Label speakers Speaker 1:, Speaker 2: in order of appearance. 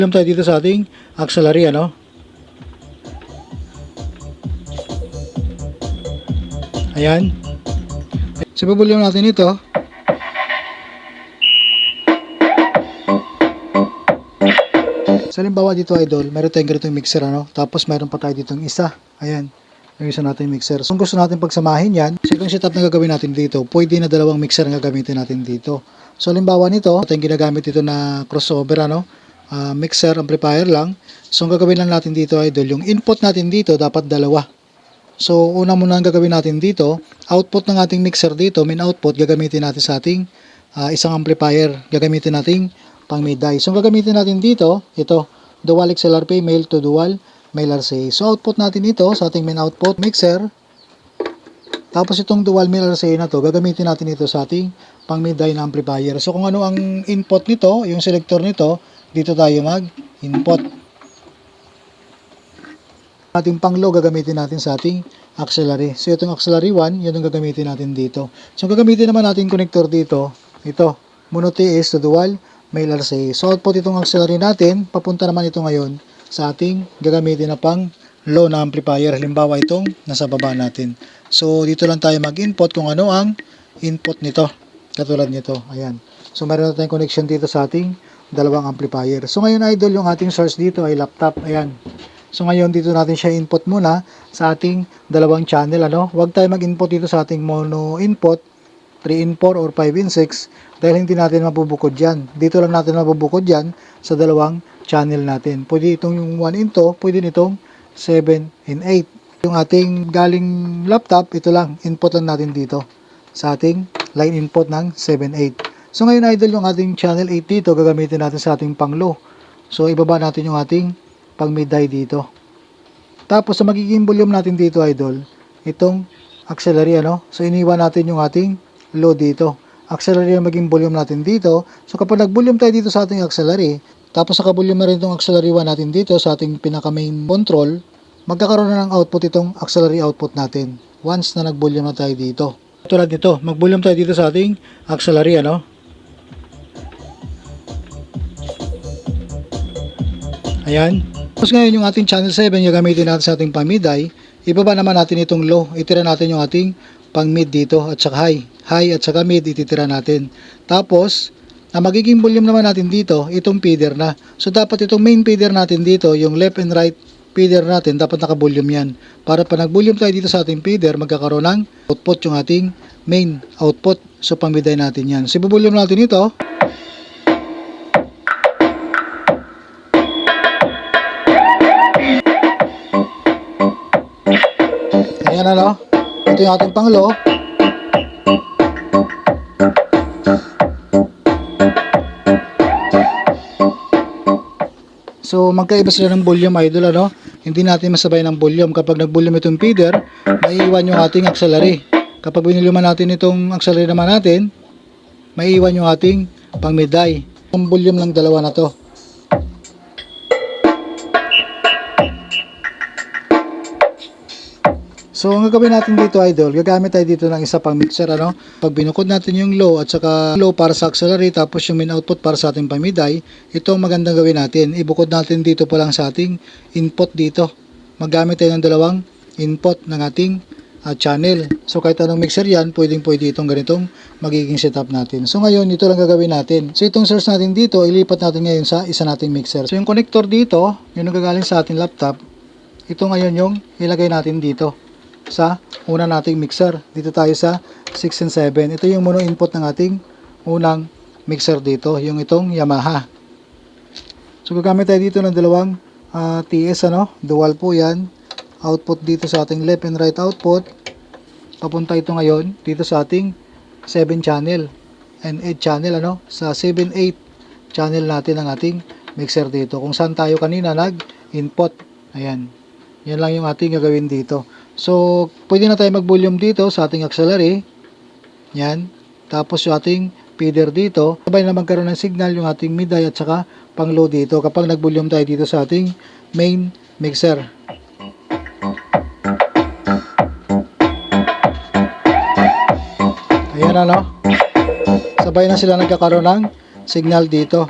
Speaker 1: Alam tayo dito sa ating auxiliary, ano? Ayan. So, bubulim natin ito. So, halimbawa dito, idol, meron tayong ganitong mixer, ano? Tapos, meron pa tayo ditong isa. Ayan. Yung isa natin mixer. So, kung gusto natin pagsamahin yan, so itong setup na gagawin natin dito, pwede na dalawang mixer ang gagamitin natin dito. So, halimbawa nito, ito yung ginagamit dito na crossover, ano? Mixer, amplifier lang. So, ang gagawin lang natin dito, idol, yung input natin dito, dapat dalawa. So, una muna ang gagawin natin dito, output ng ating mixer dito, main output, gagamitin natin sa ating isang amplifier. Gagamitin natin pang mid-high. So, ang gagamitin natin dito, ito, dual XLRP male to dual male RCA. So, output natin ito sa ating main output mixer. Tapos, itong dual male RCA na to, gagamitin natin ito sa ating pang mid-high na amplifier. So, kung ano ang input nito, yung selector nito, dito tayo mag-input. Ating pang low gagamitin natin sa ating auxiliary. So itong auxiliary 1, yun ang gagamitin natin dito. So gagamitin naman natin connector dito, ito, mono TS to dual male RCA. So output itong auxiliary natin, papunta naman ito ngayon sa ating gagamitin na pang low na amplifier. Halimbawa itong nasa baba natin. So dito lang tayo mag-input kung ano ang input nito. Katulad nito, ayan. So meron na tayong connection dito sa ating dalawang amplifier. So ngayon, idol, yung ating source dito ay laptop, ayan. So ngayon dito natin siya input muna sa ating dalawang channel, ano? Huwag tayo mag-input dito sa ating mono input 3 in 4 or 5 in 6 dahil hindi natin mabubukod yan. Dito lang natin mabubukod yan sa dalawang channel natin. Pwede itong yung 1 in 2, pwede nitong 7 in 8. Yung ating galing laptop, ito lang, input lang natin dito sa ating line input ng 7 8. So ngayon, idol, yung ating channel 8 dito gagamitin natin sa ating pang low. So ibaba natin yung ating pang mid-high dito. Tapos sa magiging volume natin dito, idol, itong auxiliary, ano? So iniwan natin yung ating low dito. Auxiliary ang maging volume natin dito. So kapag nag-volume tayo dito sa ating auxiliary, tapos naka-volume na rin itong auxiliary 1 natin dito sa ating pinaka-main control, magkakaroon na ng output itong auxiliary output natin once na nag-volume na tayo dito. Tulad nito, mag-volume tayo dito sa ating auxiliary, ano? Ayan. Tapos ngayon yung ating channel 7 gagamitin natin sa ating pang mid-high, ibaba naman natin itong low, itira natin yung ating pang mid dito at saka high. High at saka mid ititira natin. Tapos, ang magiging volume naman natin dito, itong feeder na. So dapat itong main feeder natin dito, yung left and right feeder natin, dapat naka-volume yan. Para pa nag-volume tayo dito sa ating feeder, magkakaroon ng output yung ating main output. So pang mid-high natin yan. So i-volume natin ito. Ayan, ano? Ito yung ating pang low. So magkaiba sila ng volume, idol, ano? Hindi natin masabay ng volume. Kapag nag-volume itong feeder, maiiwan yung ating auxiliary. Kapag binuluman natin itong auxiliary naman natin, maiiwan yung ating pang mid-high. Yung volume ng dalawa na to. So, ang gagawin natin dito, idol, gagamit tayo dito ng isa pang mixer, ano? Pag binukod natin yung low at saka low para sa auxiliary, tapos yung main output para sa ating pang mid-high, ito ang magandang gawin natin. Ibukod natin dito pa lang sa ating input dito. Maggamit tayo ng dalawang input ng ating channel. So, kahit anong mixer yan, pwede itong ganitong magiging setup natin. So, ngayon, ito lang gagawin natin. So, itong source natin dito, ilipat natin ngayon sa isa nating mixer. So, yung connector dito, yung nagagaling sa ating laptop, ito ngayon yung ilagay natin dito sa una nating mixer. Dito tayo sa 6 and 7. Ito yung mono input ng ating unang mixer dito, yung itong Yamaha. So gagamit tayo dito ng dalawang TS, ano? Dual po yan. Output dito sa ating left and right output. Papunta ito ngayon dito sa ating 7 channel and 8 channel, ano? Sa 7-8 channel natin ang ating mixer dito. Kung saan tayo kanina nag-input. Ayan. Yan lang yung ating gagawin dito. So, pwede na tayo mag-volume dito sa ating auxiliary. Yan. Tapos yung ating feeder dito. Sabay na magkaroon ng signal yung ating mid-high at saka pang low dito kapag nag-volume tayo dito sa ating main mixer. Ayan, ano? Sabay na sila nagkakaroon ng signal dito.